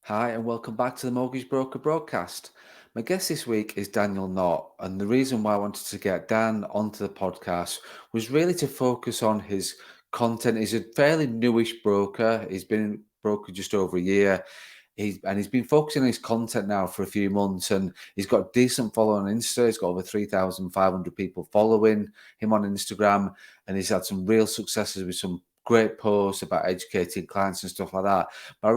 Hi, and welcome back to the Mortgage Broker broadcast. My guest this week is Daniel Knott, and the reason why I wanted to get Dan onto the podcast was really to focus on his content. He's a fairly newish broker. He's been a broker just over a year. He's been focusing on his content now for a few months, and he's got a decent following on Insta. He's got over 3,500 people following him on Instagram, and he's had some real successes with some great posts about educating clients and stuff like that. But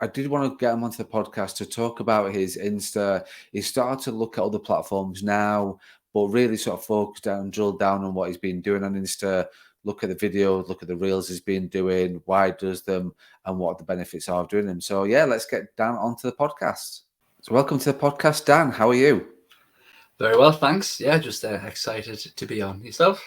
I did want to get him onto the podcast to talk about his Insta. He's started to look at other platforms now, but really sort of focus down, drill down on what he's been doing on Insta, look at the videos, look at the reels he's been doing, why he does them, and what the benefits are of doing them. So yeah, let's get Dan onto the podcast. So welcome to the podcast, Dan. How are you? Very well, thanks. Yeah, just excited to be on. Yourself?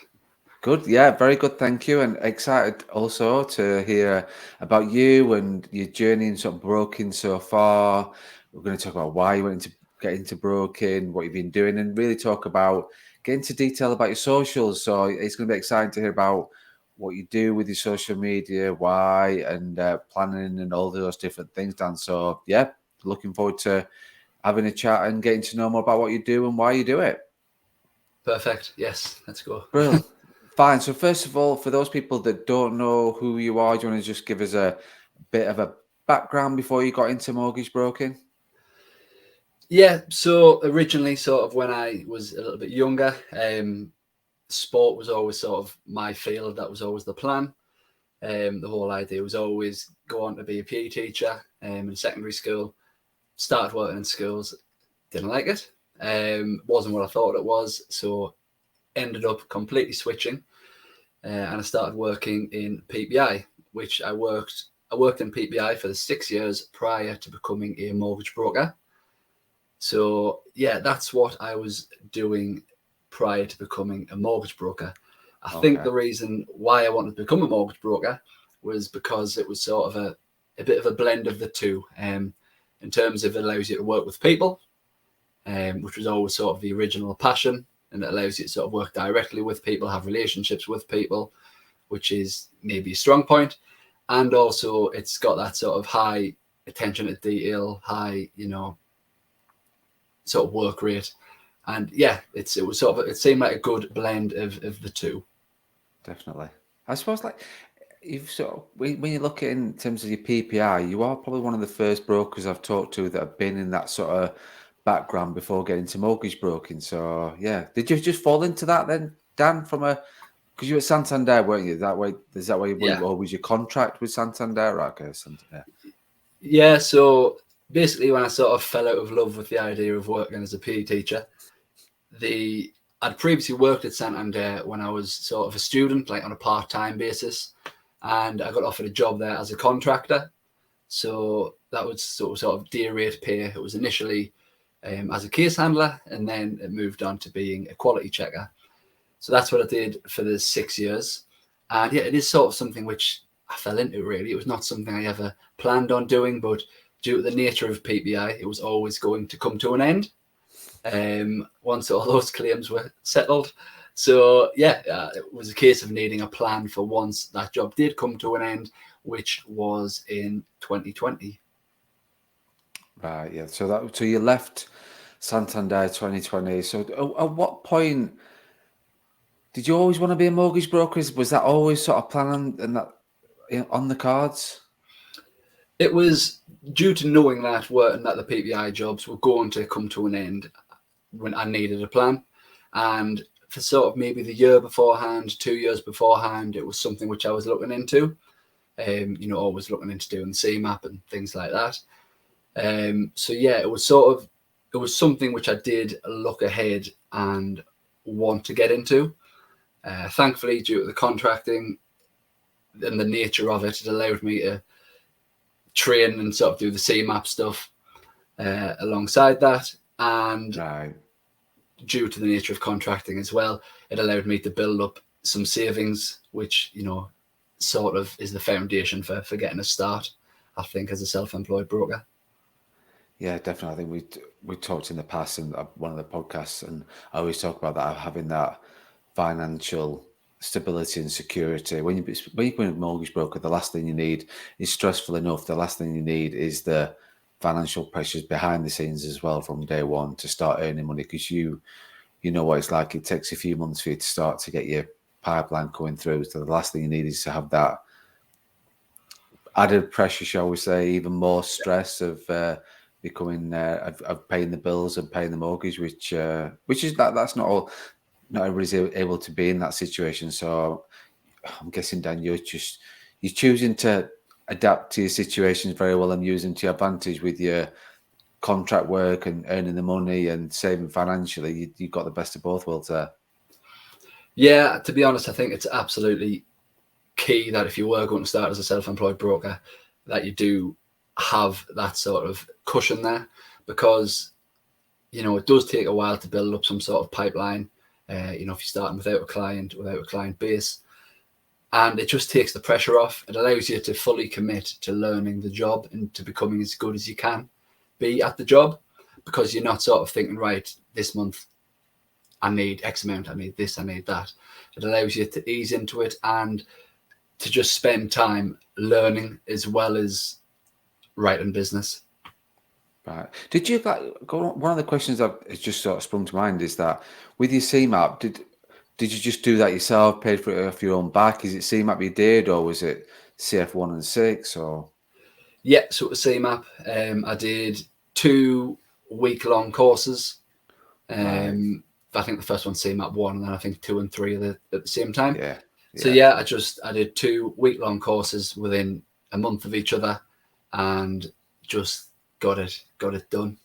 Good, yeah, very good, thank you, and excited also to hear about you and your journey in sort of broking so far. We're going to talk about why you went into get into broking, what you've been doing, and really talk about get into detail about your socials. So it's going to be exciting to hear about what you do with your social media, why, and planning and all those different things, Dan. So yeah, looking forward to having a chat and getting to know more about what you do and why you do it. Perfect. Yes, let's go. Brilliant. Fine. So first of all, for those people that don't know who you are, do you want to just give us a bit of a background before you got into mortgage broking? Yeah, so originally, sort of when I was a little bit younger, sport was always sort of my field. That was always the plan. The whole idea was always go on to be a PE teacher in secondary school. Started working in schools, didn't like it. Wasn't what I thought it was, so ended up completely switching. And I started working in PPI, which I worked in PPI for the 6 years prior to becoming a mortgage broker. So yeah, that's what I was doing prior to becoming a mortgage broker. I think Okay. the reason why I wanted to become a mortgage broker was because it was sort of a bit of a blend of the two. In terms of it allows you to work with people, which was always sort of the original passion, and it allows you to sort of work directly with people, have relationships with people, which is maybe a strong point. And also it's got that sort of high attention to detail, high, sort of work rate. And yeah, it seemed like a good blend of the two. Definitely. I suppose like you've sort of when you look at it in terms of your PPI, you are probably one of the first brokers I've talked to that have been in that sort of background before getting into mortgage broking. So yeah, did you just fall into that then, Dan? From a because you were at Santander, weren't you? That way, is that way? Yeah. Or was your contract with Santander? Right, okay, Santander. Yeah. So basically when I sort of fell out of love with the idea of working as a PE teacher, I'd previously worked at Santander when I was sort of a student, like on a part-time basis, and I got offered a job there as a contractor. So that was sort of day rate pay. It was initially as a case handler, and then it moved on to being a quality checker. So that's what I did for the 6 years. And yeah, it is sort of something which I fell into really. It was not something I ever planned on doing, but due to the nature of PPI, it was always going to come to an end once all those claims were settled. So yeah, it was a case of needing a plan for once that job did come to an end, which was in 2020. Right, yeah. So you left Santander 2020. So at what point did you always want to be a mortgage broker? Was that always sort of planning and that on the cards? It was due to knowing that the PPI jobs were going to come to an end when I needed a plan. And for sort of maybe the year beforehand, 2 years beforehand, it was something which I was looking into. Always looking into doing the CMAP and things like that. So yeah, it was something which I did look ahead and want to get into. Thankfully, due to the contracting and the nature of it, it allowed me to train and sort of do the CMAP stuff alongside that. And Right. due to the nature of contracting as well, it allowed me to build up some savings, which, sort of is the foundation for getting a start, I think, as a self-employed broker. Yeah, definitely. I think we talked in the past in one of the podcasts, and I always talk about that having that financial stability and security. When you become a mortgage broker, the last thing you need is stressful enough. The last thing you need is the financial pressures behind the scenes as well from day one to start earning money, because you know what it's like. It takes a few months for you to start to get your pipeline going through. So the last thing you need is to have that added pressure, shall we say, even more stress of becoming of paying the bills and paying the mortgage, which is that's not all. Not everybody's able to be in that situation. So I'm guessing, Dan, you're choosing to adapt to your situations very well and using to your advantage with your contract work and earning the money and saving financially. You've got the best of both worlds there. Yeah, to be honest, I think it's absolutely key that if you were going to start as a self-employed broker, that you do have that sort of cushion there, because it does take a while to build up some sort of pipeline. If you're starting without a client base, and it just takes the pressure off. It allows you to fully commit to learning the job and to becoming as good as you can be at the job, because you're not sort of thinking, right, this month I need X amount, I need this, I need that. It allows you to ease into it and to just spend time learning as well as writing business. Right. Did you one of the questions that has just sort of sprung to mind is that with your CMAP, did you just do that yourself, paid for it off your own back? Is it CMAP you did, or was it CF1 and 6, or? Yeah, so it was CMAP. I did 2 week-long courses. Right. I think the first one CMAP 1, and then I think 2 and 3 at the same time. Yeah. So yeah, I did 2 week-long courses within a month of each other, and just got it done.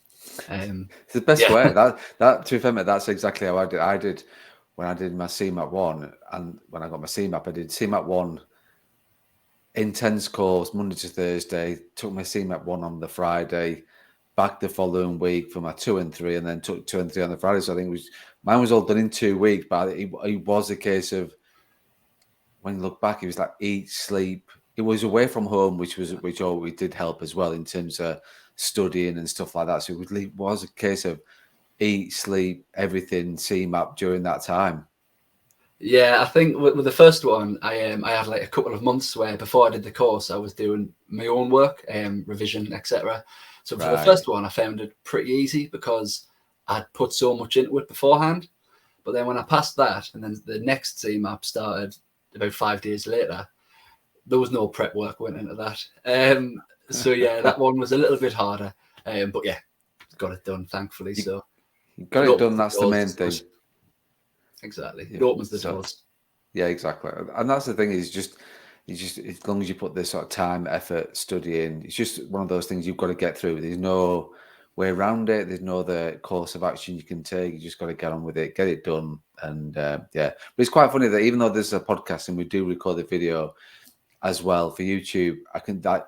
It's the best way. That to be fair, mate, that's exactly how I did. I did when I did my CMAP 1, and when I got my CMAP, I did CMAP 1 intense course Monday to Thursday. Took my CMAP 1 on the Friday, back the following week for my 2 and 3, and then took 2 and 3 on the Friday. So I think mine was all done in 2 weeks, but it was a case of, when you look back, it was like eat, sleep. It was away from home, which always did help as well in terms of studying and stuff like that. So it was a case of eat, sleep, everything, CMAP during that time. Yeah, I think with the first one, I had like a couple of months where before I did the course, I was doing my own work, revision, etc. So for the first one, I found it pretty easy because I'd put so much into it beforehand. But then when I passed that, and then the next CMAP started about 5 days later, there was no prep work went into that. So yeah, that one was a little bit harder. But yeah, got it done, thankfully. So you got it done. That's the main thing. Exactly. It opens the doors. Yeah, exactly. And that's the thing, is just as long as you put this sort of time, effort, studying, it's just one of those things you've got to get through. There's no way around it. There's no other course of action you can take. You just got to get on with it, get it done. And but it's quite funny that even though there's a podcast and we do record the video as well for YouTube,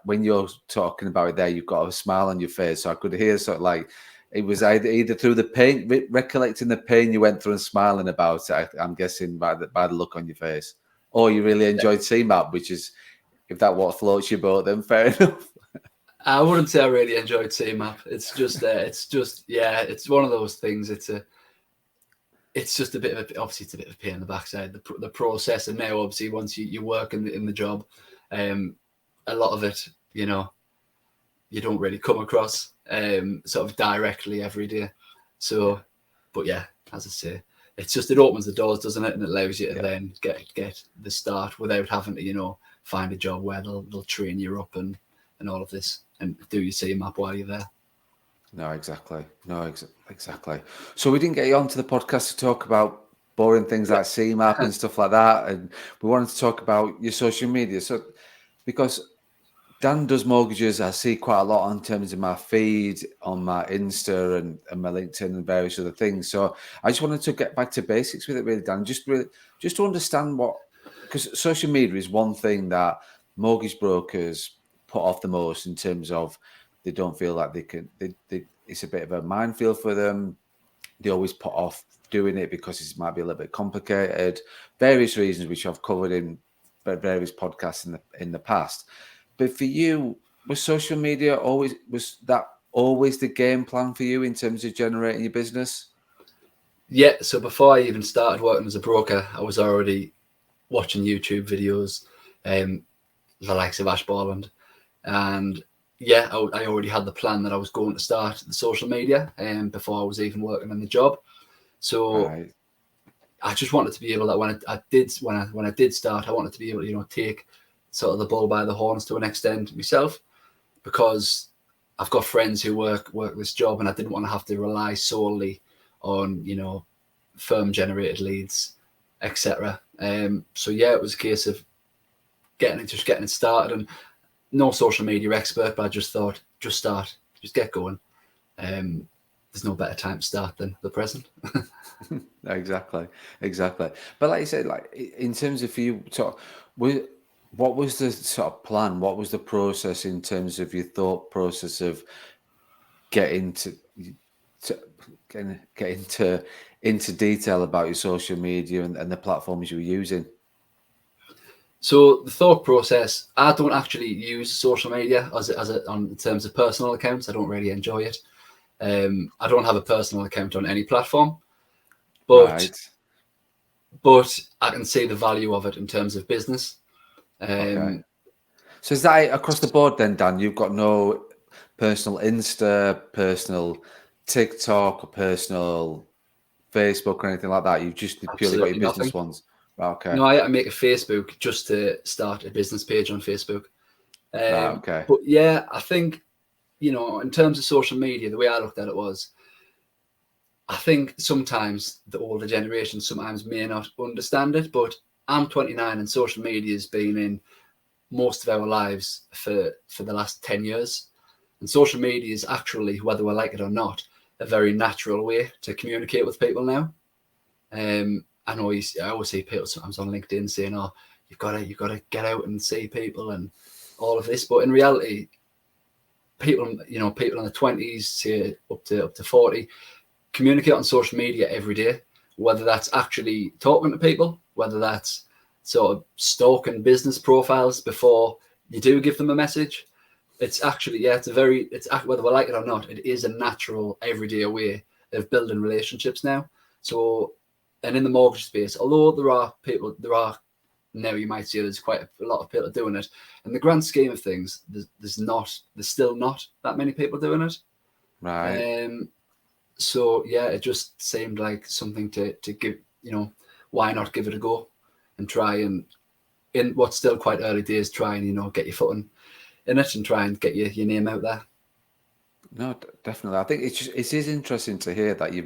when you're talking about it there, you've got a smile on your face. So I could hear sort of like, it was either through the pain, recollecting the pain you went through and smiling about it, I'm guessing by the look on your face. Or you really enjoyed CMAP, which is, if that what floats your boat, then fair enough. I wouldn't say I really enjoyed CMAP. It's it's one of those things. It's just a bit of obviously it's a bit of a pain in the backside, the process. And now obviously once you work in the job, a lot of it, you don't really come across sort of directly every day. So, but yeah, as I say, it opens the doors, doesn't it? And it allows you to then get the start without having to, find a job where they'll train you up and all of this and do your CMAP while you're there. No, exactly. Exactly. So we didn't get you onto the podcast to talk about boring things like CMAP and stuff like that. And we wanted to talk about your social media. So, because Dan does mortgages, I see quite a lot in terms of my feed on my Insta and my LinkedIn and various other things. So I just wanted to get back to basics with it, really, Dan. Just to understand because social media is one thing that mortgage brokers put off the most, in terms of they don't feel like they can. It's a bit of a minefield for them. They always put off doing it because it might be a little bit complicated. Various reasons which I've covered in various podcasts in the past. But for you, was social media always the game plan for you in terms of generating your business? Yeah. So before I even started working as a broker, I was already watching YouTube videos, the likes of Ash Borland. And yeah, I already had the plan that I was going to start the social media before I was even working on the job. So Right. I just wanted to be able that when I did start, I wanted to be able to take sort of the bull by the horns to an extent myself, because I've got friends who work this job, and I didn't want to have to rely solely on firm generated leads, etc. So yeah, it was a case of getting it started, and no social media expert, but I just thought, just start, just get going. There's no better time to start than the present. Exactly, exactly. But like you said, like in terms of you, what was the sort of plan? What was the process in terms of your thought process of getting to getting to into detail about your social media and the platforms you were using? So the thought process, I don't actually use social media in terms of personal accounts. I don't really enjoy it. I don't have a personal account on any platform, but Right. I can see the value of it in terms of business. Okay. Um, So is that across the board then, Dan? You've got no personal Insta, personal TikTok, or personal Facebook or anything like that. You've just purely got your Absolutely business nothing. ones. Right, okay. No, I had to make a Facebook just to start a business page on Facebook. Right, okay. But yeah, I think, in terms of social media, the way I looked at it was, I think sometimes the older generation sometimes may not understand it, but I'm 29 and social media has been in most of our lives for the last 10 years. And social media is actually, whether we like it or not, a very natural way to communicate with people now. I always see people sometimes on LinkedIn saying, "Oh, you've got to get out and see people and all of this," but in reality, people in the 20s say up to 40 communicate on social media every day, whether that's actually talking to people, whether that's sort of stalking business profiles before you do give them a message. It's actually, yeah, whether we like it or not, it is a natural everyday way of building relationships now. So, and in the mortgage space, although there are now, you might see there's quite a lot of people doing it. In the grand scheme of things, there's still not that many people doing it. Right. So yeah, it just seemed like something to give, why not give it a go and try, and in what's still quite early days, try and get your foot in it and try and get your name out there. No, definitely. I think it is interesting to hear that you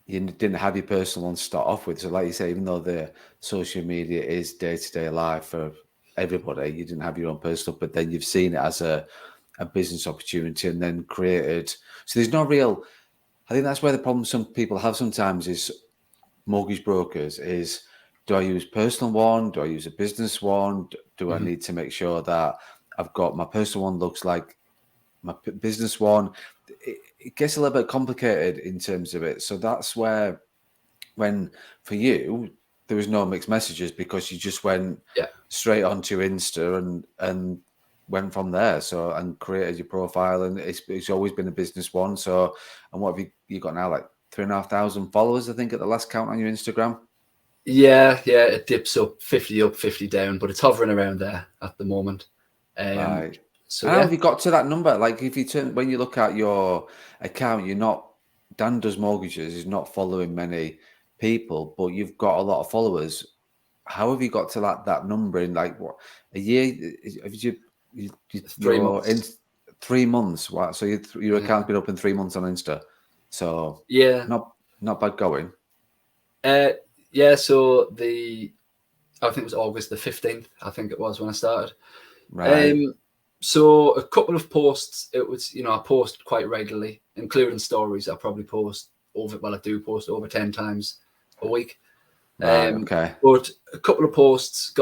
didn't have your personal one to start off with. So like you say, even though the social media is day-to-day life for everybody, you didn't have your own personal, but then you've seen it as a business opportunity and then created. So there's no real, I think that's where the problem some people have sometimes is mortgage brokers is, do I use personal one? Do I use a business one? Do I Mm-hmm. need to make sure that I've got my personal one looks like my business one? It gets a little bit complicated in terms of it. So that's where, when for you, there was no mixed messages because you just went Yeah. straight onto Insta and went from there. So, and created your profile, and it's always been a business one. So, and what have you got now? Like 3,500 followers, I think, at the last count on your Instagram. Yeah, it dips up, 50 down, but it's hovering around there at the moment. Right. So And how have yeah, you got to that number? Like, if you when you look at your account, you're not, Dan Does Mortgages is not following many people, but you've got a lot of followers. How have you got to that number in like what, a year? Have three you're in months. 3 months? Wow. So your Yeah, account's been up in 3 months on Insta. So yeah, not bad going. uh, yeah. So I think it was August the 15th. I think it was when I started. Right. Um, so a couple of posts. It was, I post quite regularly, including stories. I probably post I do post over 10 times a week. Right. Okay. But a couple of posts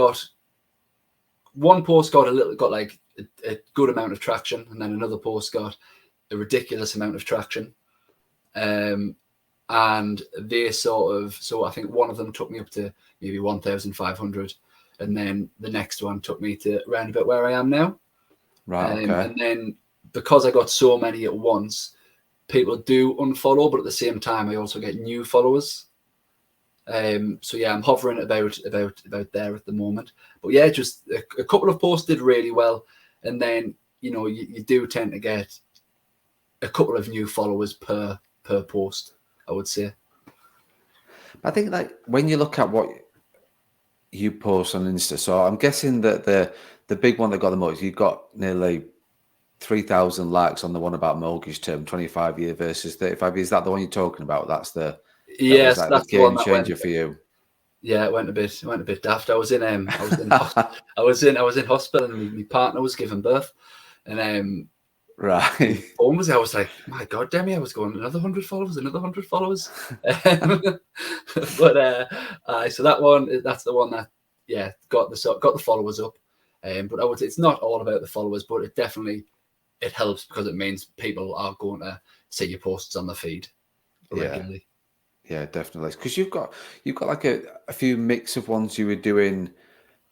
one post got like a good amount of traction, and then another post got a ridiculous amount of traction. And they so I think one of them took me up to maybe 1,500, and then the next one took me to around about where I am now. Right. Okay. And then because I got so many at once, people do unfollow, but at the same time, I also get new followers. So yeah, I'm hovering about there at the moment. But yeah, just a couple of posts did really well, and then you do tend to get a couple of new followers per post, I would say. I think like when you look at what you post on Insta, so I'm guessing that the big one that got the most, you got nearly 3,000 likes on the one about mortgage term, 25-year versus 35 years. Is that the one you're talking about? That was Yes, like the that's the one game that went. changer for you. Yeah, it went a bit daft. I was in I was in hospital, and my partner was giving birth, and my Right. phone was. I was like, my God, Demi, I was going another 100 followers, another 100 followers. Um, but so that's the one that got the followers up. But I would say it's not all about the followers, but it helps because it means people are going to see your posts on the feed Yeah. regularly. Yeah, definitely. Because you've got like a few mix of ones you were doing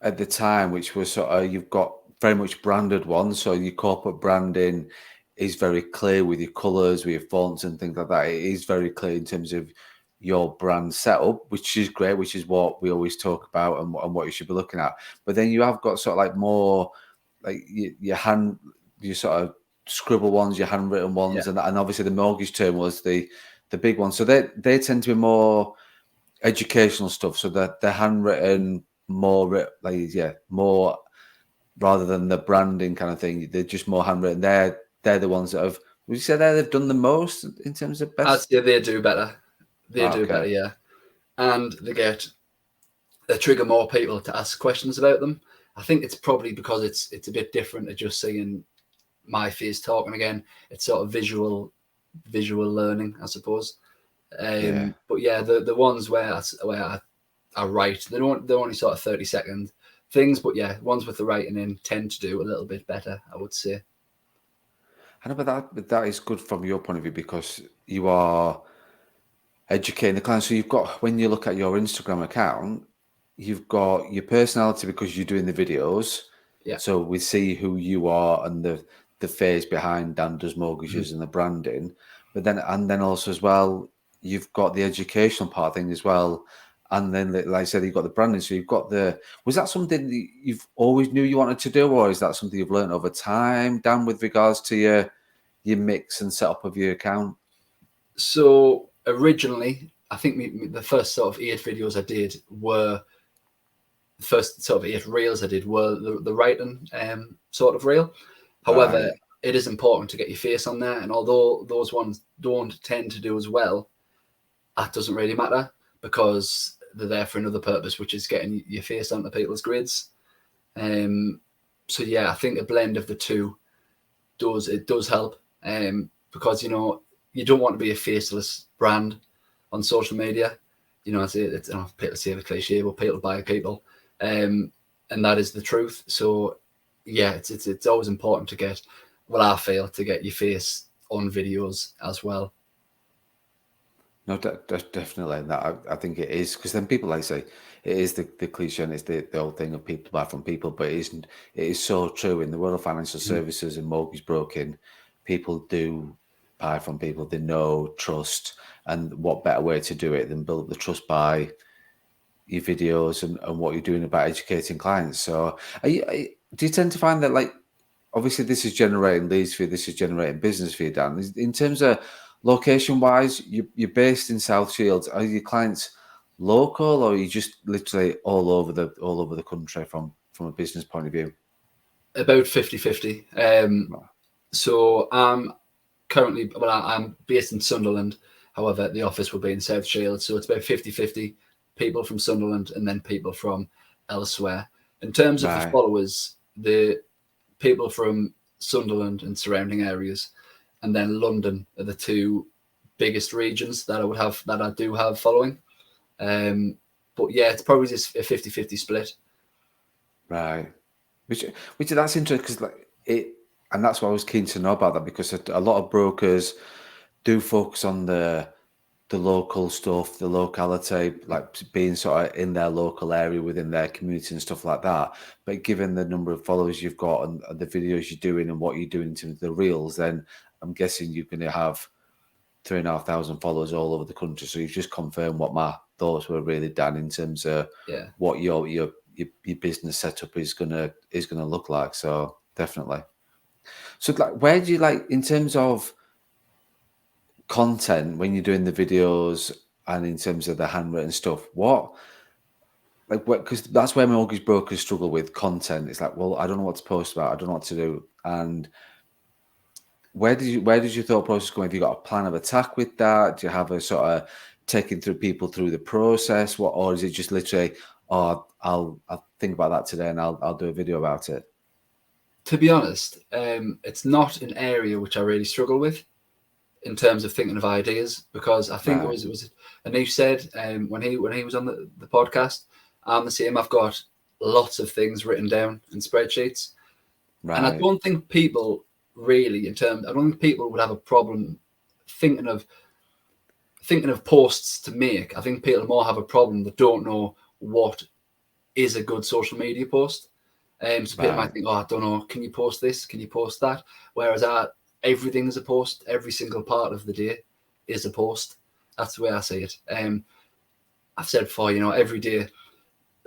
at the time, which was sort of you've got very much branded ones. So your corporate branding is very clear with your colours, with your fonts and things like that. It is very clear in terms of your brand setup, which is great, which is what we always talk about and what you should be looking at. But then you have got sort of like more like your sort of scribble ones, your handwritten Yeah, ones, and obviously the mortgage term was the big one. So they tend to be more educational stuff. So they're handwritten more rather than the branding kind of thing. They're just more handwritten. They're the ones that have. Would you say they've done the most in terms of I'd best? say they do better. They Right, do better, okay. yeah, and they trigger more people to ask questions about them. I think it's probably because it's a bit different to just seeing my face talking again. It's sort of visual learning, I suppose. Yeah. But yeah, the ones I write, they're only sort of 30-second things, but yeah, ones with the writing in tend to do a little bit better, I would say. I know, but that is good from your point of view because you are educating the client. So you've got when you look at your Instagram account, you've got your personality because you're doing the videos. Yeah. So we see who you are and the face behind Dan Does Mhm. Mortgages and the branding. But then also as well, you've got the educational part thing as well. And then like I said, you've got the branding. So you've got was that something that you've always knew you wanted to do, or is that something you've learned over time, Dan, with regards to your mix and setup of your account? So originally, I think the first sort of 8 videos I did were the first sort of 8 reels I did were the writing sort of reel. However, Right. it is important to get your face on there, and although those ones don't tend to do as well, that doesn't really matter because they're there for another purpose, which is getting your face onto people's grids. Um, so yeah, I think a blend of the two does help because you don't want to be a faceless brand on social media. It's people say the cliche, but people buy people, and that is the truth. So yeah, it's always important to get. Well, I feel to get your face on videos as well. No, definitely. That I think it is because then people like say it is the cliche and it's the old thing of people buy from people, but it isn't. It is so true in the world of financial Mhm. services and mortgage broking. People do buy from people they know, trust, and what better way to do it than build the trust by your videos and what you're doing about educating clients. So, do you tend to find that like obviously this is generating leads for you, this is generating business for you, Dan. In terms of location wise, you're based in South Shields. Are your clients local or are you just literally all over the country from a business point of view? About 50-50. So I'm currently, well, I'm based in Sunderland. However, the office will be in South Shields. So it's about 50-50 people from Sunderland and then people from elsewhere. In terms of the Right. followers, the people from Sunderland and surrounding areas, and then London are the two biggest regions that I do have following. Um, but yeah, it's probably just a 50-50 split. Right. Which which that's interesting because like it and that's why I was keen to know about that because a lot of brokers do focus on the local stuff, the locality, like being sort of in their local area within their community and stuff like that. But given the number of followers you've got and the videos you're doing and what you're doing to the reels, then I'm guessing you're going to have 3,500 followers all over the country. So you've just confirmed what my thoughts were really, Dan, in terms of what your business setup is gonna look like. So definitely. So like, where do you like in terms of content when you're doing the videos and in terms of the handwritten stuff? What like what? Because that's where mortgage brokers struggle with content. It's like, well, I don't know what to post about. I don't know what to do. And where did your thought process go? Have you got a plan of attack with that? Do you have a sort of taking through people through the process? What, or is it just literally, oh, I'll think about that today and I'll do a video about it? To be honest, it's not an area which I really struggle with in terms of thinking of ideas, because I think Right. it was Anish said when he was on the podcast, I'm the same. I've got lots of things written down in spreadsheets, and I Right. don't think people really I don't think people would have a problem thinking of posts to make. I think people more have a problem that don't know what is a good social media post. So people might Right. think, oh, I don't know, can you post this? Can you post that? Whereas everything is a post. Every single part of the day is a post. That's the way I see it. I've said before, every day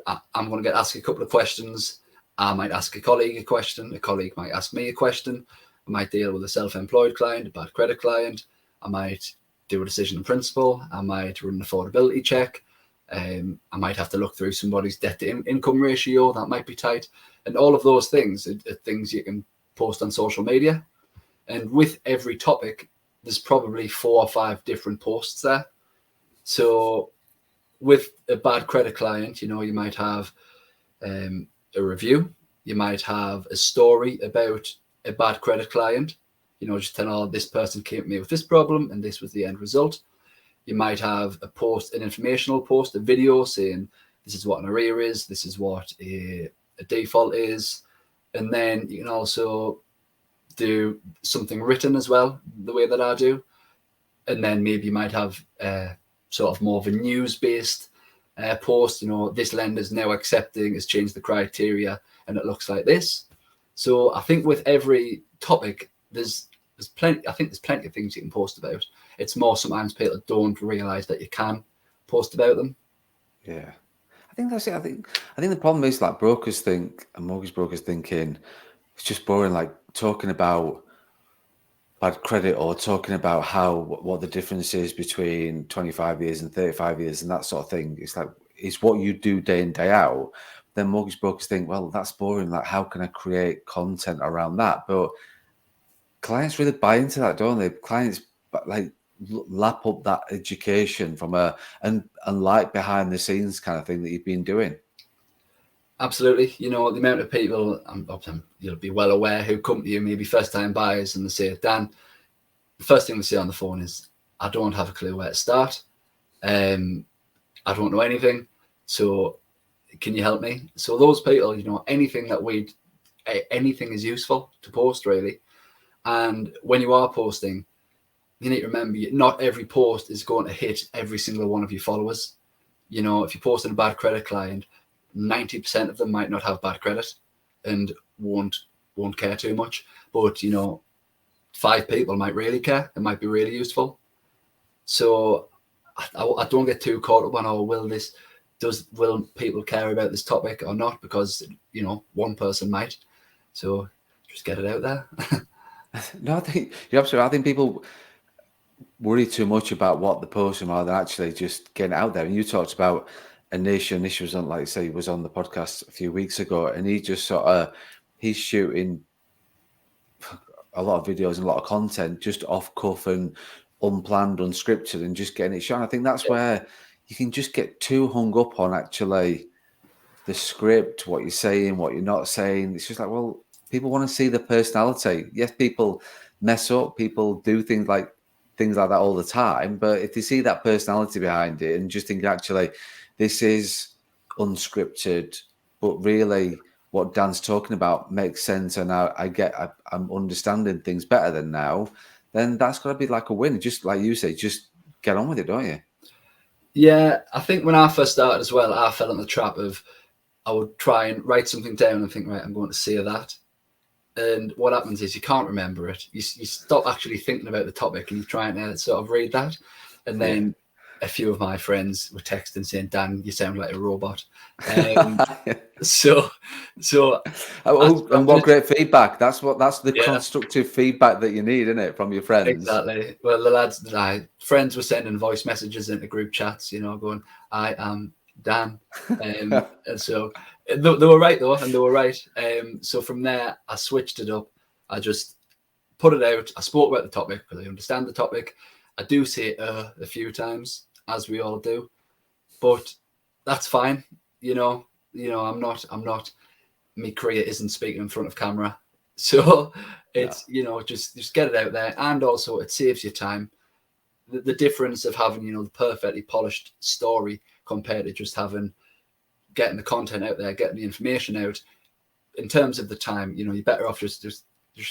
I'm going to get asked a couple of questions. I might ask a colleague a question. A colleague might ask me a question. I might deal with a self-employed client, a bad credit client. I might do a decision in principle. I might run an affordability check. I might have to look through somebody's debt to income ratio. That might be tight. And all of those things are things you can post on social media. And with every topic, there's probably 4 or 5 different posts there. So with a bad credit client, you might have a review. You might have a story about a bad credit client, just telling, oh, this person came to me with this problem and this was the end result. You might have a post, an informational post, a video saying this is what an arrear is, this is what a default is. And then you can also do something written as well, the way that I do. And then maybe you might have sort of more of a news-based post, this lender's now accepting, has changed the criteria, and it looks like this. So I think with every topic, there's plenty. I think there's plenty of things you can post about. It's more sometimes people don't realize that you can post about them. Yeah. I think that's it. I think the problem is like brokers think, and mortgage brokers thinking it's just boring, like talking about bad credit or talking about what the difference is between 25 years and 35 years and that sort of thing. It's like it's what you do day in, day out. Then mortgage brokers think, well, that's boring. Like, how can I create content around that? But clients really buy into that, don't they? Clients like lap up that education from and like behind the scenes kind of thing that you've been doing. Absolutely. The amount of people, you'll be well aware, who come to you, maybe first-time buyers, and they say, Dan, the first thing they say on the phone is, I don't have a clue where to start. I don't know anything. So can you help me? So those people, anything is useful to post, really. And when you are posting, you need to remember, not every post is going to hit every single one of your followers. If you're posting a bad credit client, 90% of them might not have bad credit and won't care too much. But 5 people might really care. It might be really useful. So I don't get too caught up on, will people care about this topic or not? Because one person might. So just get it out there. No, I think you're absolutely right. I think people worry too much about what they're posting rather than actually just getting it out there. And you talked about Anish was on, like say, was on the podcast a few weeks ago, and he just sort of he's shooting a lot of videos and a lot of content just off cuff and unplanned, unscripted, and just getting it shown. I think that's where you can just get too hung up on actually the script, what you're saying, what you're not saying. It's just like, well, people want to see the personality. Yes, people mess up, people do things like that all the time. But if they see that personality behind it and just think actually, this is unscripted, but really what Dan's talking about makes sense, and I'm understanding things better than now, then that's got to be like a win. Just like you say, just get on with it, don't you? Yeah, I think when I first started as well, I fell in the trap of, I would try and write something down and think, right, I'm going to say that. And what happens is you can't remember it. You stop actually thinking about the topic and you're trying to sort of read that. And then a few of my friends were texting saying, Dan, you sound like a robot. So and what great feedback. That's the yeah, constructive feedback that you need, isn't it, from your friends? exactly. Well, the lads, friends were sending voice messages into group chats, going, I am Dan. And so they were right though, and they were right. So from there, I switched it up. I just put it out. I spoke about the topic because I understand the topic. I do say a few times, as we all do, but that's fine. I'm not. My career isn't speaking in front of camera, so it's just get it out there, and also it saves you time. The difference of having the perfectly polished story compared to just getting the content out there, getting the information out. In terms of the time, you're better off just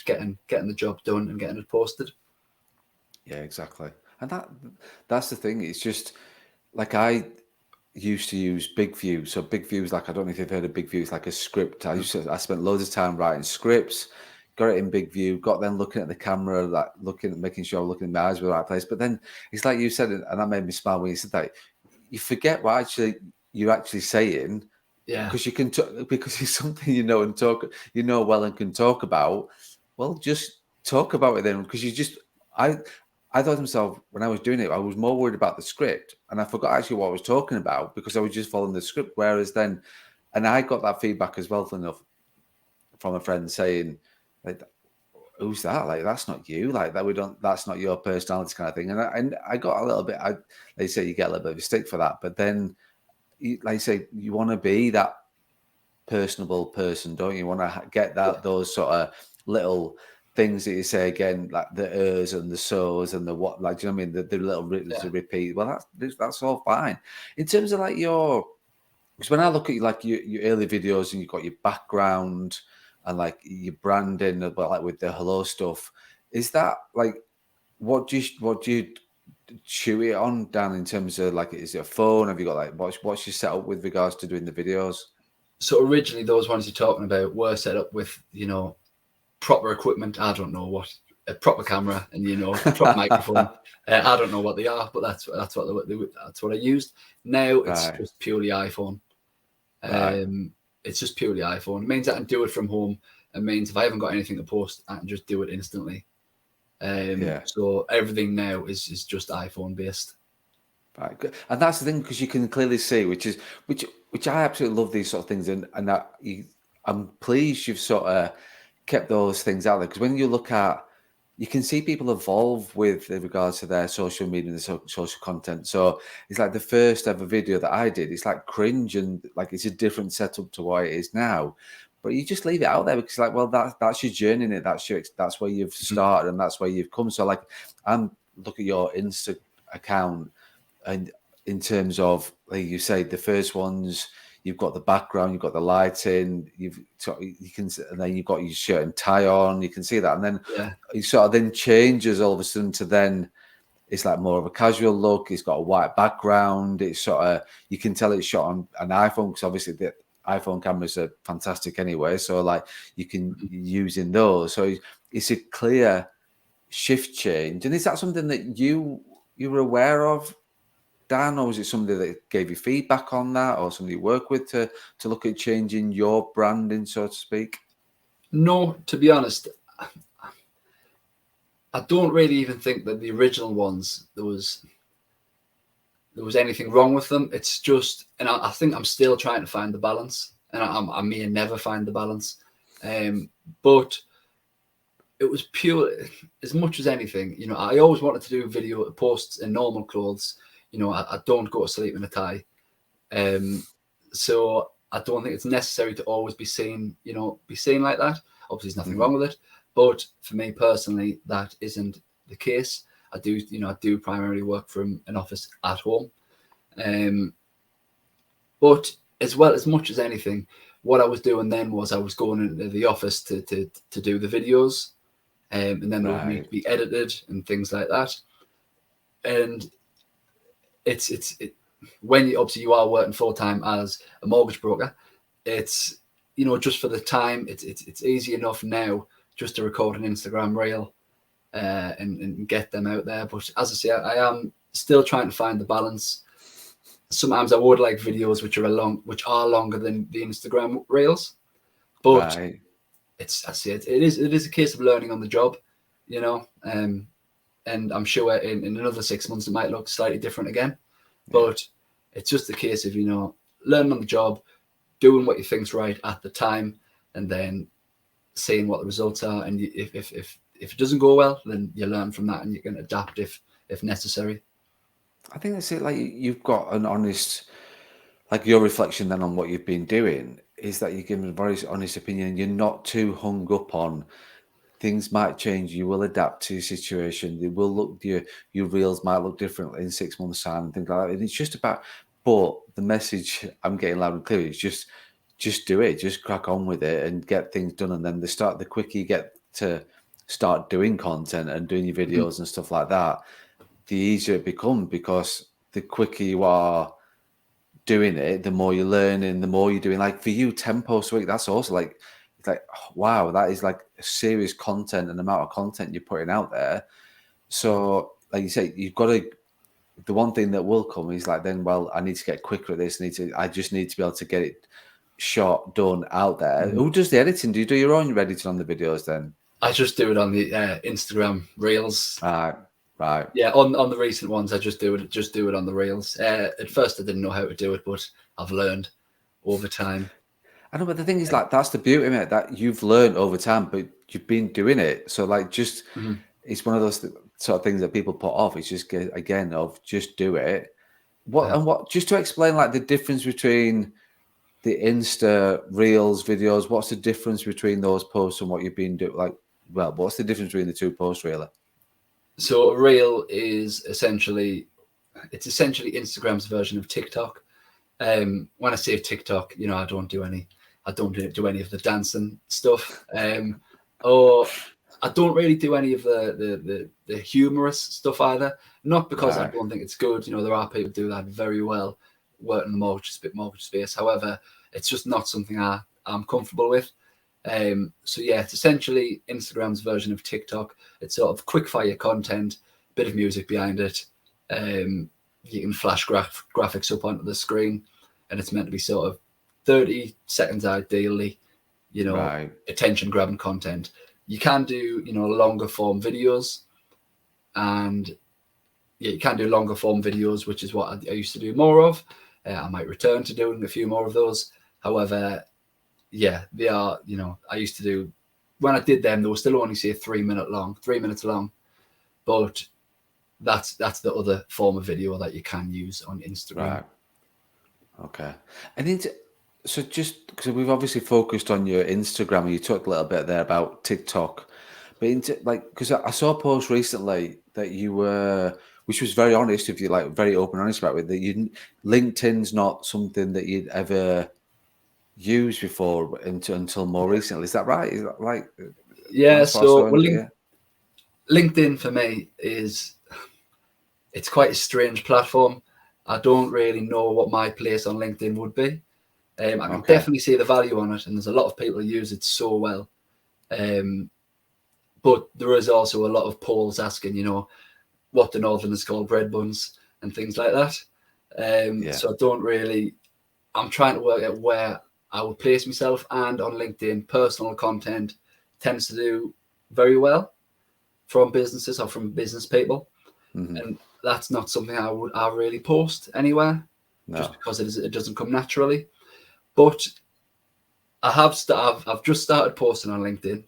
getting the job done and getting it posted. Yeah, exactly. And that's the thing. It's just like I used to use Big View. So Big View is like, I don't know if you've heard of Big View. It's like a script. I spent loads of time writing scripts, got it in Big View, got them looking at the camera, like making sure I'm looking in my eyes with the right place. But then it's like you said, and that made me smile when you said that. You forget what you're actually saying. Yeah. Because you can because it's something and talk well and can talk about. Well, just talk about it then, because I thought to myself when I was doing it, I was more worried about the script, and I forgot actually what I was talking about because I was just following the script. Whereas then, and I got that feedback as well from a friend saying, like, "Who's that? Like, that's not you. Like that that's not your personality kind of thing." And I got a little bit. They say you get a little bit of a stick for that, but then, like you say, you want to be that personable person, don't you? Want to get those sort of little things that you say again, like the ers and the so's and the what, like, do you know what I mean? The little to repeat. Well, that's all fine. In terms of like because when I look at like your early videos and you've got your background and like your branding, but like with the hello stuff, is that like what do you chew it on, Dan, in terms of like, is it a phone? Have you got like what's your setup with regards to doing the videos? So originally, those ones you're talking about were set up with proper equipment. I don't know what a proper camera and proper microphone. I don't know what they are, but that's what I used. Now it's just purely iPhone. It's just purely iPhone. It means I can do it from home. It means if I haven't got anything to post, I can just do it instantly. So everything now is just iPhone based. Right, good. And that's the thing, because you can clearly see, which I absolutely love these sort of things, and I'm pleased you've sort of kept those things out there, because when you look at, you can see people evolve with regards to their social media and the social content. So it's like the first ever video that I did, it's like cringe and like it's a different setup to what it is now. But you just leave it out there because, like, well, that's your journey in it. That's where you've started and that's where you've come. So, like, look at your Insta account, and in terms of, like you say, the first ones, you've got the background, you've got the lighting, you can, and then you've got your shirt and tie on. You can see that, and then it sort of then changes all of a sudden to then it's like more of a casual look. It's got a white background. It's sort of, you can tell it's shot on an iPhone, because obviously the iPhone cameras are fantastic anyway. So like you can using those. So it's a clear shift change. And is that something that you were aware of, Dan, or was it somebody that gave you feedback on that, or somebody you work with to look at changing your branding, so to speak? No, to be honest, I don't really even think that the original ones there was anything wrong with them. It's just, and I think I'm still trying to find the balance, and I may never find the balance. But it was pure, as much as anything. I always wanted to do video posts in normal clothes. I don't go to sleep in a tie. So I don't think it's necessary to always be seen like that. Obviously, there's nothing wrong with it. But for me personally, that isn't the case. I do primarily work from an office at home. But as much as anything, what I was doing then was I was going into the office to do the videos, and then they would need to be edited and things like that. And it's when you obviously you are working full time as a mortgage broker, it's just for the time, it's easy enough now just to record an Instagram reel and get them out there. But as I say, I am still trying to find the balance. Sometimes I would like videos which are longer than the Instagram reels, but Right. it is a case of learning on the job, and I'm sure in another 6 months it might look slightly different again. But it's just a case of learning on the job, doing what you think's right at the time, and then seeing what the results are. And if it doesn't go well, then you learn from that and you can adapt if necessary. I think that's it. Like you've got an honest, like your reflection then on what you've been doing is that you're giving a very honest opinion. You're not too hung up on things might change. You will adapt to your situation. They will look your reels might look different in 6 months' time and things like that. And it's just about. But the message I'm getting loud and clear is just do it. Just crack on with it and get things done. And then the quicker you get to start doing content and doing your Mhm. videos and stuff like that, the easier it becomes because the quicker you are doing it, the more you're learning, the more you're doing. Like for you, 10 posts a week, that's also like, it's like, oh, wow, that is like serious content and amount of content you're putting out there. So, like you say, you've got to, the one thing that will come is like, then, well, I need to get quicker at this. I just need to be able to get it shot, done out there. Mhm. Who does the editing? Do you do your own editing on the videos then? I just do it on the Instagram reels. Right. Yeah, on the recent ones, I just do it on the reels. At first, I didn't know how to do it, but I've learned over time. I know, but the thing is, like, that's the beauty of it, that you've learned over time, but you've been doing it. So, like, just Mhm. it's one of those sort of things that people put off. It's just again of just do it. Uh, What just to explain like the difference between the Insta Reels videos. What's the difference between those posts and what you've been doing? Like, well, what's the difference between the two posts, really? so a reel is essentially Instagram's version of TikTok. When I say TikTok, I don't do any of the dancing stuff, or I don't really do any of the humorous stuff either. Not because I Right, don't think it's good. There are people who do that very well, work in the mortgage space. However, it's just not something I'm comfortable with. So yeah, it's essentially Instagram's version of TikTok. It's sort of quick fire content, bit of music behind it. You can flash graphics up onto the screen, and it's meant to be sort of 30 seconds ideally, right, attention grabbing content. You can do, longer form videos, and yeah, you can do longer form videos, which is what I used to do more of. I might return to doing a few more of those. However, yeah, they are, I used to do, when I did them, they were still only say 3 minutes long, but that's the other form of video that you can use on Instagram. right. Okay. And so just because we've obviously focused on your Instagram, and you talked a little bit there about TikTok, but like because I saw a post recently that you were, which was very honest of you, like very open and honest about it, that LinkedIn's not something that you'd ever used before until more recently. Is that right? Is that right? Yeah, That's what I saw so in well, yeah. LinkedIn for me it's quite a strange platform. I don't really know what my place on LinkedIn would be. I can Okay. definitely see the value on it, and there's a lot of people who use it so well. Um, but there is also a lot of polls asking, what the Northerners call bread buns and things like that. Yeah. So I don't really. I'm trying to work out where I would place myself, and on LinkedIn, personal content tends to do very well from businesses or from business people, Hmm. and that's not something I really post anywhere, just No. because it doesn't come naturally. But I've just started posting on LinkedIn.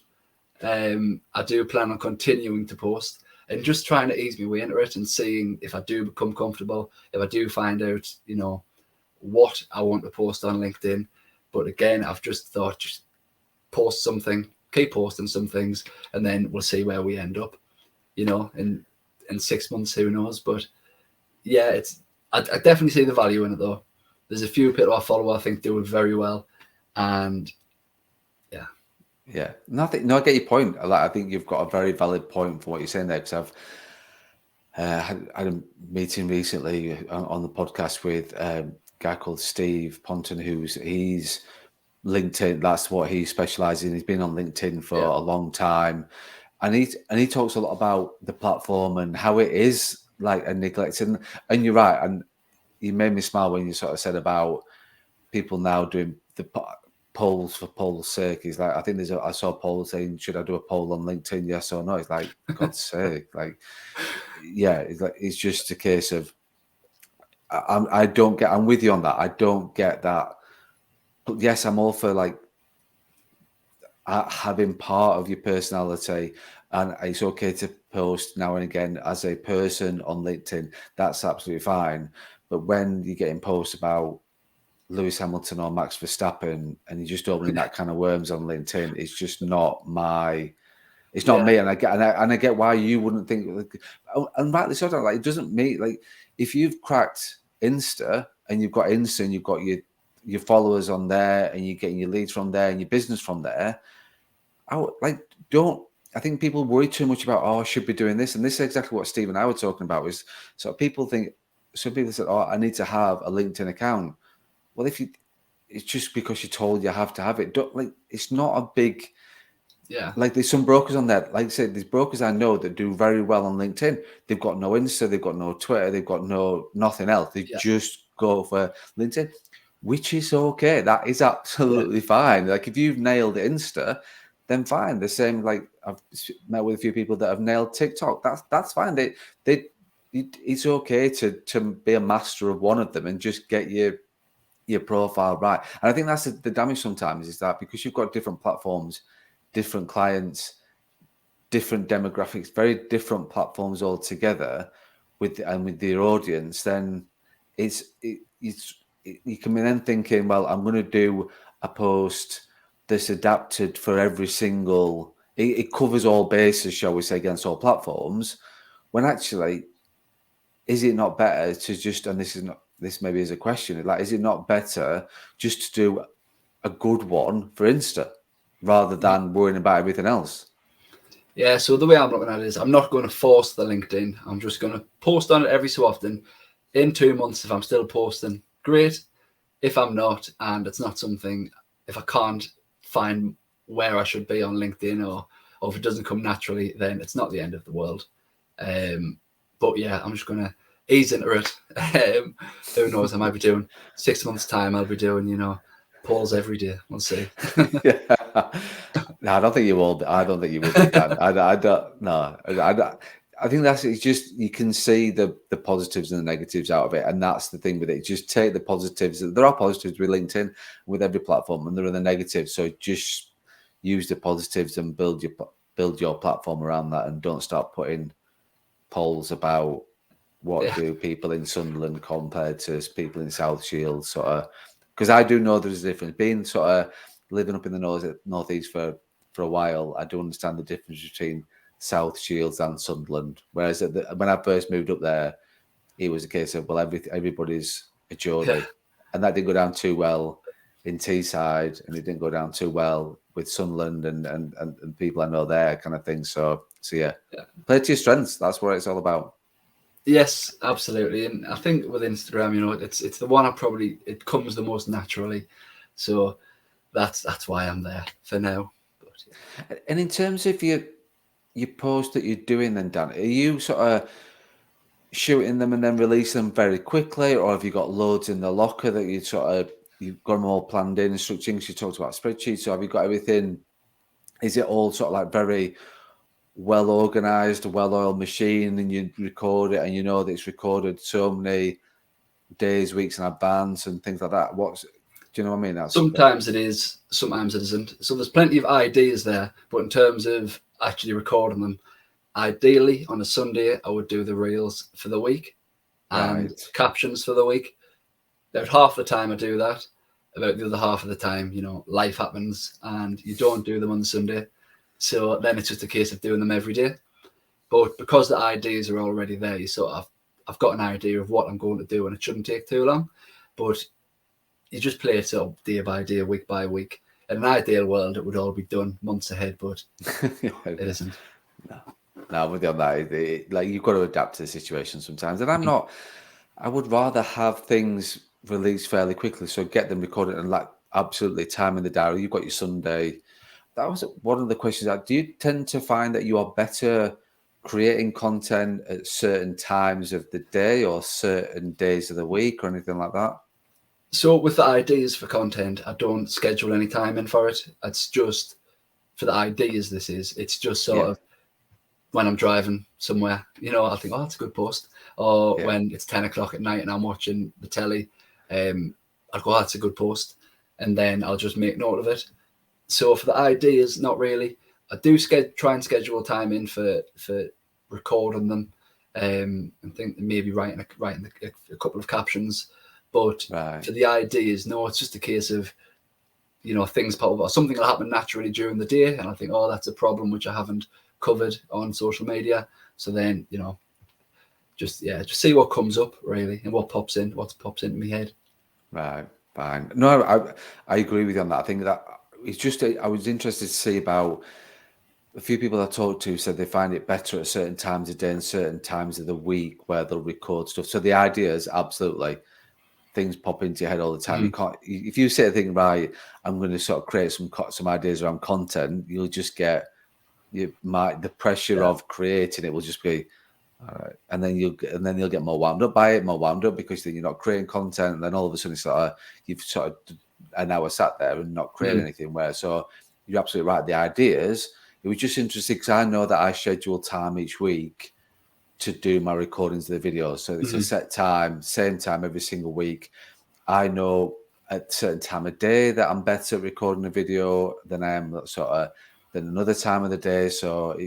I do plan on continuing to post and just trying to ease my way into it and seeing if I do become comfortable, if I do find out, what I want to post on LinkedIn. But again, I've just thought, just post something, keep posting some things, and then we'll see where we end up. In 6 months, who knows? But yeah, I definitely see the value in it though. There's a few people I follow I think do it very well, and yeah. Yeah. Nothing. No, I get your point. I think you've got a very valid point for what you're saying there, because I've had a meeting recently on the podcast with a guy called Steve Ponton, he's LinkedIn. That's what he specializes in. He's been on LinkedIn for Yeah, a long time, and he talks a lot about the platform and how it is like a neglected. And you're right, and you made me smile when you sort of said about people now doing the polls for polls' sake. He's like, I think I saw a poll saying, should I do a poll on LinkedIn, yes or no? It's like, God's sake, like, yeah, it's like it's just a case of I don't get. I'm with you on that. I don't get that. But yes, I'm all for like having part of your personality, and it's okay to post now and again as a person on LinkedIn. That's absolutely fine. But when you're getting posts about Lewis Hamilton or Max Verstappen, and you're just opening that kind of worms on LinkedIn, it's just not my. It's not yeah, me, and I get why you wouldn't think. And rightly so, like it doesn't mean like if you've cracked Insta and you've got Insta and you've got your followers on there and you're getting your leads from there and your business from there. Like don't. I think people worry too much about I should be doing this, and this is exactly what Steve and I were talking about. Was so people think some people said, I need to have a LinkedIn account. Well, if you, it's just because you're told you have to have it. Don't like. It's not a big. yeah, Like there's some brokers on there. Like I said, there's brokers I know that do very well on LinkedIn. They've got no Insta, they've got no Twitter, they've got nothing else. They yeah, just go for LinkedIn, which is okay. That is yeah, absolutely fine. Like if you've nailed Insta, then fine. The same. Like I've met with a few people that have nailed TikTok. That's fine. It's okay to be a master of one of them and just get your profile right. And I think that's the damage sometimes is that because you've got different platforms, different clients, different demographics, very different platforms altogether with their audience, then you can be then thinking, well, I'm going to do a post that's adapted for every single. It covers all bases, shall we say, against all platforms. When actually, is it not better to just? And this is not. This maybe is a question. Like, is it not better just to do a good one for Insta rather yeah. than worrying about everything else? Yeah, so the way I'm looking at it is I'm not going to force the LinkedIn. I'm just going to post on it every so often. In 2 months, if I'm still posting, great. If I'm not, and it's not something, if I can't find where I should be on LinkedIn or if it doesn't come naturally, then it's not the end of the world. But yeah, I'm just going to ease into it. Who knows? I might be doing 6 months' time, I'll be doing, polls every day. We'll see. Yeah. No, I don't think you will. I don't think you will be, Dan. I don't. No, I think it's just you can see the positives and the negatives out of it, and that's the thing with it. Just take the positives. There are positives with LinkedIn, with every platform, and there are the negatives. So just use the positives and build your platform around that, and don't start putting polls about what Yeah, do people in Sunderland compared to people in South Shields, sort of. Because I do know there's a difference. Being sort of living up in the northeast for a while, I do understand the difference between South Shields and Sunderland. Whereas when I first moved up there, it was a case of well, everybody's a yeah, Geordie, and that didn't go down too well in Teesside, and it didn't go down too well with Sunderland and people I know there, kind of thing. So yeah, yeah. play to your strengths. That's what it's all about. Yes, absolutely. And I think with Instagram, it's the one it comes the most naturally. So that's why I'm there for now. But yeah. And in terms of your post that you're doing, then Dan, are you sort of shooting them and then releasing them very quickly, or have you got loads in the locker that you've got them all planned in, structuring? You talked about spreadsheets, so have you got everything? Is it all sort of like very well organized, well-oiled machine, and you record it, and you know that it's recorded so many days, weeks in advance, and things like that? Do you know what I mean? Sometimes it is, sometimes it isn't. So there's plenty of ideas there, but in terms of actually recording them, ideally on a Sunday I would do the reels for the week and Right. captions for the week. About half the time I do that. About the other half of the time, life happens and you don't do them on the Sunday. So then it's just a case of doing them every day. But because the ideas are already there, I've got an idea of what I'm going to do and it shouldn't take too long. But you just play it sort of day by day, week by week. In an ideal world, it would all be done months ahead, but it isn't. No, I'm with you on that. Like you've got to adapt to the situation sometimes, and I would rather have things released fairly quickly, so get them recorded and like absolutely time in the diary. You've got your Sunday. That was one of the questions. Do you tend to find that you are better creating content at certain times of the day or certain days of the week or anything like that? So with the ideas for content, I don't schedule any time in for it. It's just for the ideas. It's just sort Yeah, of when I'm driving somewhere, I'll think, oh, that's a good post. Or yeah, when it's 10 o'clock at night and I'm watching the telly, I'll go, oh, that's a good post. And then I'll just make note of it. So for the ideas, not really. I do try and schedule time in for recording them, and think maybe writing a couple of captions. But right. for the ideas, no, it's just a case of things pop up or something will happen naturally during the day, and I think, oh, that's a problem which I haven't covered on social media. So then just see what comes up really and what pops into my head. Right, fine. No, I agree with you on that. I think that it's just I was interested to see about a few people I talked to said they find it better at certain times of day and certain times of the week where they'll record stuff. So the ideas, absolutely, things pop into your head all the time. You Mhm. can't if you say a thing, right, I'm going to sort of create some ideas around content, you'll just get the pressure Yeah. of creating it will just be all right, and then you'll get more wound up by it, more wound up because then you're not creating content, and then all of a sudden it's like you've sort of an hour sat there and not creating Mhm. anything. Where so you're absolutely right. The ideas. It was just interesting because I know that I schedule time each week to do my recordings of the videos. So it's a Mhm. set time, same time every single week. I know at a certain time of day that I'm better at recording a video than I am than another time of the day. So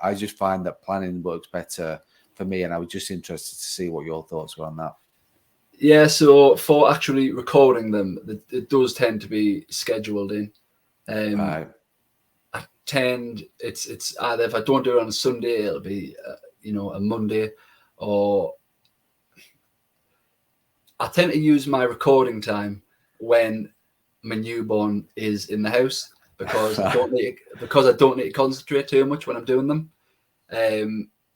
I just find that planning works better for me, and I was just interested to see what your thoughts were on that. Yeah, so for actually recording them, it does tend to be scheduled in. Um, Right. it's either if I don't do it on a Sunday, it'll be a Monday, or I tend to use my recording time when my newborn is in the house because I don't need to concentrate too much when I'm doing them.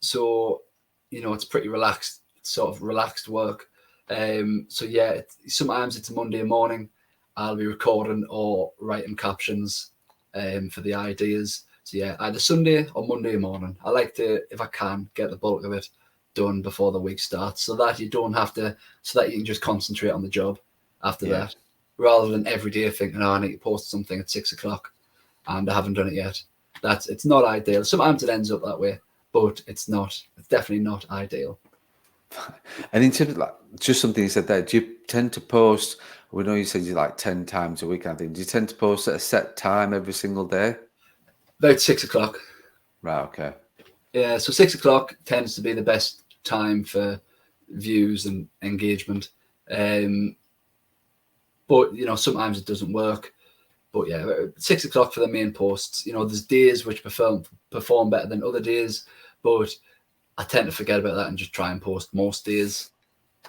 So it's pretty relaxed, sort of relaxed work. So yeah, sometimes it's a Monday morning. I'll be recording or writing captions for the ideas. So yeah, either Sunday or Monday morning. I like to, if I can, get the bulk of it done before the week starts, so that you don't have to, so that you can just concentrate on the job after Yeah. that, rather than every day thinking, oh, I need to post something at 6 o'clock and I haven't done it yet. It's not ideal. Sometimes it ends up that way, but it's definitely not ideal. And in terms of just something you said there, do you tend to post? We know you said you like 10 times a week, I think. Do you tend to post at a set time every single day? About 6 o'clock. Right. Okay. Yeah, so 6 o'clock tends to be the best time for views and engagement. Um, but sometimes it doesn't work. But yeah, 6 o'clock for the main posts. There's days which perform better than other days, but I tend to forget about that and just try and post most days,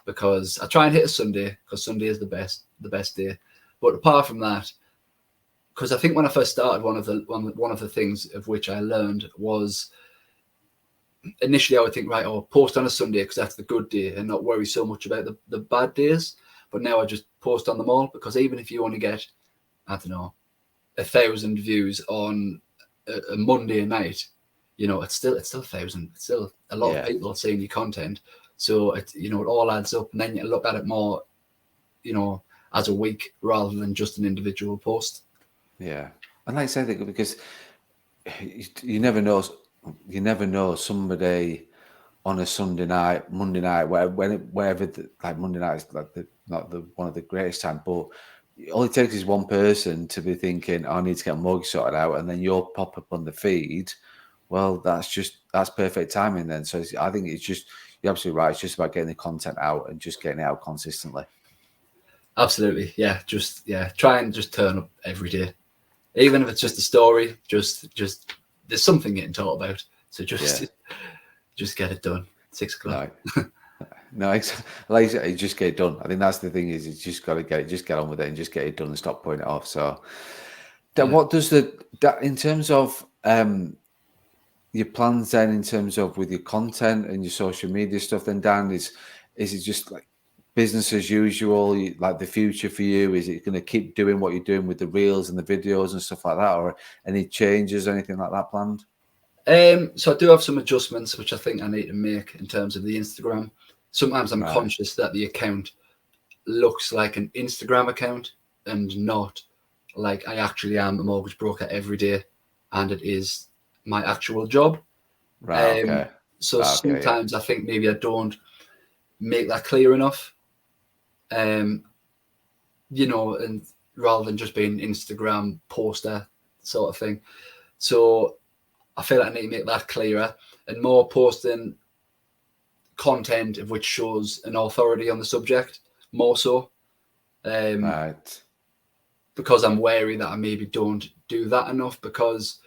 because I try and hit a Sunday because Sunday is the best day. But apart from that, because I think when I first started, one of the things of which I learned was, initially I would think, right, I'll post on a Sunday because that's the good day and not worry so much about the bad days. But now I just post on them all, because even if you only get, I don't know, 1,000 views on a Monday night, it's still 1,000. It's still a lot of Yeah. people seeing your content. So it all adds up, and then you look at it more, as a week rather than just an individual post. Yeah. And like I said, because you never know, somebody on a Sunday night, Monday night, wherever, like Monday night is like not the one of the greatest time, but all it takes is one person to be thinking, "Oh, I need to get a mortgage sorted out," and then you'll pop up on the feed. Well, that's perfect timing then. So I think it's just you're absolutely right. It's just about getting the content out and just getting it out consistently. Absolutely, yeah. Try and just turn up every day, even if it's just a story. Just there's something getting talked about. So Yeah. just get it done. 6 o'clock. No. No, like you said, you just get it done. I think that's the thing is you just got to just get on with it and just get it done and stop putting it off. So, Yeah. what does that in terms of your plans then in terms of with your content and your social media stuff? Then Dan is it just like business as usual? Like the future for you? Is it going to keep doing what you're doing with the reels and the videos and stuff like that, or any changes, anything like that planned? So I do have some adjustments which I think I need to make in terms of the Instagram. Sometimes I'm Right, conscious that the account looks like an Instagram account and not like I actually am a mortgage broker every day, and it is my actual job. right, Um, okay, so right, okay, yeah, sometimes I think maybe I don't make that clear enough. Um, and rather than just being Instagram poster sort of thing. So I feel like I need to make that clearer and more posting content of which shows an authority on the subject more so. Um, right, because I'm wary that I maybe don't do that enough because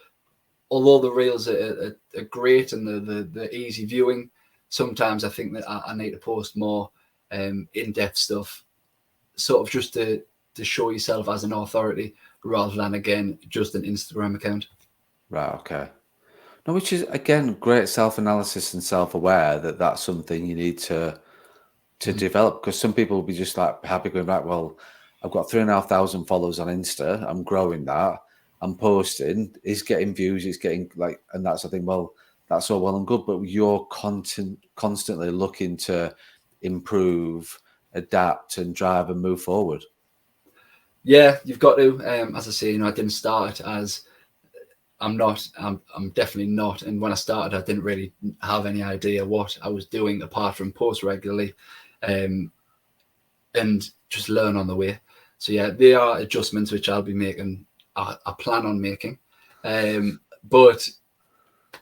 although the reels are great and the easy viewing, sometimes I think that I need to post more in-depth stuff, sort of just to show yourself as an authority rather than again just an Instagram account. right, okay. No, which is again great self-analysis and self-aware that that's something you need to Mhm. develop, because some people will be just like happy going back. Well, I've got 3,500 followers on Insta. I'm growing that. I'm posting. It's getting views. It's getting like, and that's the thing. Well, that's all well and good, but you're constantly looking to improve, adapt, and drive and move forward. Yeah, you've got to. As I say, I didn't start as I'm not. I'm definitely not. And when I started, I didn't really have any idea what I was doing apart from post regularly, um, and just learn on the way. So yeah, there are adjustments which I'll be making. I plan on making, but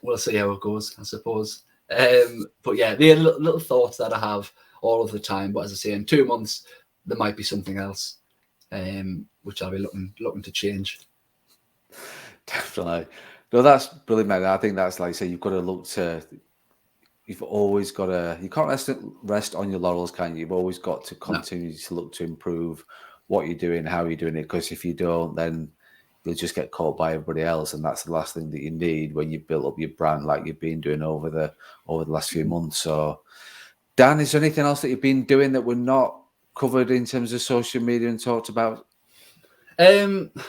we'll see how it goes, I suppose. But yeah, the little thoughts that I have all of the time. But as I say, in 2 months there might be something else, which I'll be looking to change. Definitely. No, that's brilliant, man. I think that's like I say, you've got to look to. You've always got to. You can't rest on your laurels, can you? You've always got to No. continue to look to improve what you're doing, how you're doing it. Because if you don't, then you'll just get caught by everybody else, and that's the last thing that you need when you build up your brand like you've been doing over the last few months. So, Dan, is there anything else that you've been doing that we're not covered in terms of social media and talked about?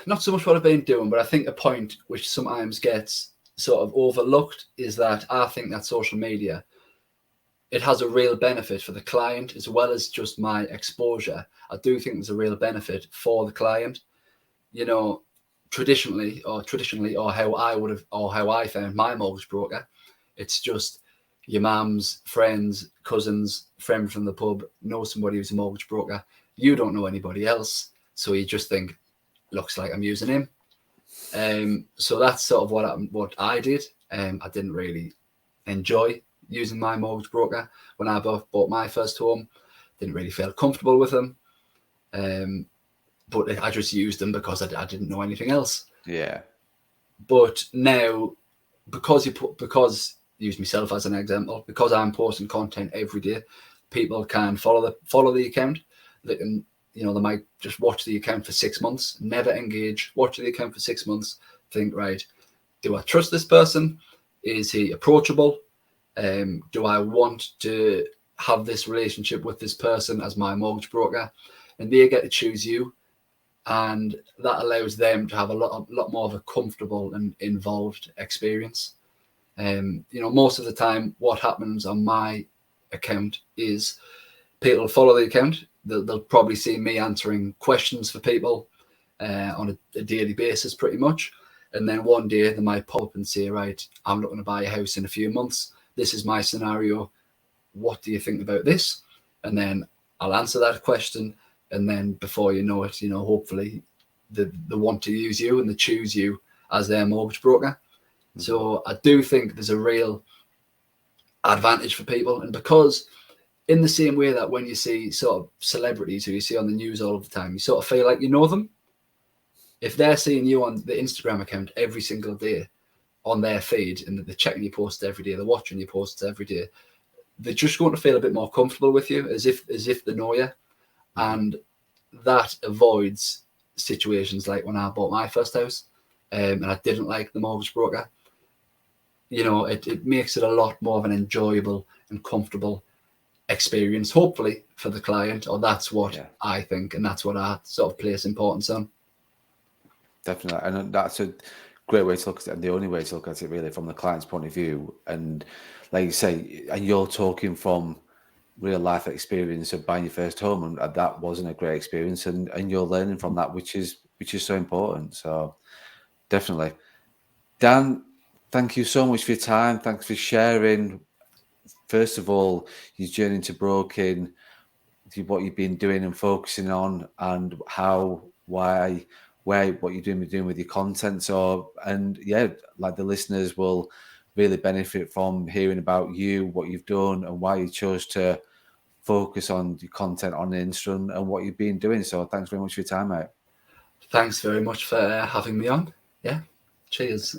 Not so much what I've been doing, but I think a point which sometimes gets sort of overlooked is that I think that social media, it has a real benefit for the client as well as just my exposure. I do think there's a real benefit for the client. You know, traditionally, or how I would have, or how I found my mortgage broker, it's just your mum's friends, cousins, friend from the pub know somebody who's a mortgage broker. You don't know anybody else, so you just think, looks like I'm using him. So that's sort of what I did. I didn't really enjoy using my mortgage broker when I bought my first home. Didn't really feel comfortable with them, um, but I just used them because I didn't know anything else. Yeah, But now, because use myself as an example, because I'm posting content every day, people can follow the account. They can, they might just watch the account for 6 months, never engage, watch the account for 6 months, think, right, do I trust this person? Is he approachable? Do I want to have this relationship with this person as my mortgage broker? And they get to choose you, and that allows them to have a lot more of a comfortable and involved experience. Most of the time, what happens on my account is people follow the account. They'll probably see me answering questions for people on a daily basis, pretty much. And then one day they might pop up and say, right, I'm looking to buy a house in a few months. This is my scenario. What do you think about this? And then I'll answer that question. And then before you know it, hopefully they want to use you and they choose you as their mortgage broker. mhm, So I do think there's a real advantage for people. And because in the same way that when you see sort of celebrities who you see on the news all of the time, you sort of feel like you know them. If they're seeing you on the Instagram account every single day on their feed and they're checking your posts every day, they're watching your posts every day, they're just going to feel a bit more comfortable with you, as if they know you. mhm. And that avoids situations like when I bought my first house, and I didn't like the mortgage broker. It makes it a lot more of an enjoyable and comfortable experience, hopefully for the client, or that's what Yeah, I think, and that's what I sort of place importance on. definitely. And that's a great way to look at it, and the only way to look at it really from the client's point of view. And like you say, and you're talking from real life experience of buying your first home, and that wasn't a great experience, and you're learning from that, which is so important. So definitely. Dan, thank you so much for your time. Thanks for sharing, first of all, your journey to broking, what you've been doing and focusing on, and how, why, where, what you're doing with your content. So, and yeah, like the listeners will really benefit from hearing about you, what you've done, and why you chose to focus on your content on Instagram and what you've been doing. So, thanks very much for your time, mate. Thanks very much for having me on. Yeah, cheers.